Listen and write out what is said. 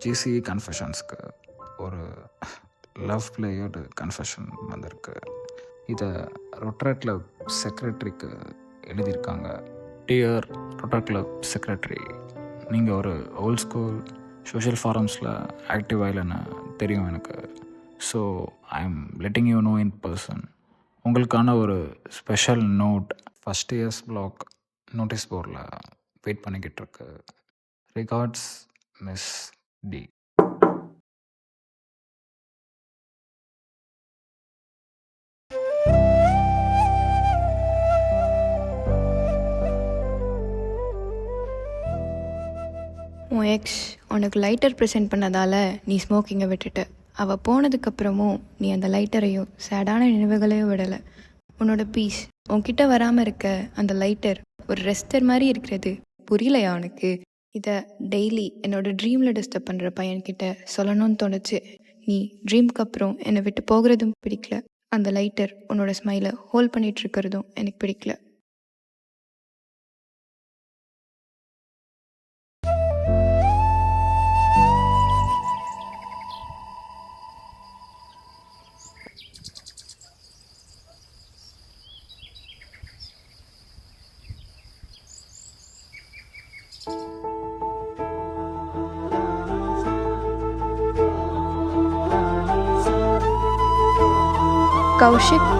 GCE கன்ஃபெஷன்ஸ்க்கு ஒரு love பிளேயர்டு confession வந்திருக்கு. இதை ரொட்டரி கிளப் செக்ரட்டரிக்கு எழுதியிருக்காங்க. டியர் ரொட்டரி கிளப் செக்ரட்டரி, நீங்கள் ஒரு ஓல்ட் ஸ்கூல் சோஷியல் ஃபாரம்ஸில் ஆக்டிவாக இல்லைன்னு தெரியும் எனக்கு. So I am letting you know in person. உங்களுக்கான ஒரு special note first years block notice போர்டில் வெயிட் பண்ணிக்கிட்டு இருக்கு. Regards, miss D. உன் எக்ஸ் உனக்கு லைட்டர் ப்ரெசென்ட் பண்ணதால் நீ ஸ்மோக்கிங்கை விட்டுட்ட. அவள் போனதுக்கப்புறமும் நீ அந்த லைட்டரையும் சேடான நினைவுகளையும் விடலை. உன்னோட பீஸ் உன்கிட்ட வராமல் இருக்க அந்த லைட்டர் ஒரு ரெஸ்டர் மாதிரி இருக்கிறது புரியலையா உனக்கு? இதை டெய்லி என்னோட ட்ரீமில் டிஸ்டர்ப் பண்ணுற பையன்கிட்ட சொல்லணும்னு தோணுச்சு. நீ ட்ரீம்க்கு அப்புறம் என்னை விட்டு போகிறதும் பிடிக்கல. அந்த லைட்டர் உன்னோட ஸ்மைலை ஹோல்ட் பண்ணிகிட்டு இருக்கிறதும் எனக்கு பிடிக்கல. கௌஷிக்,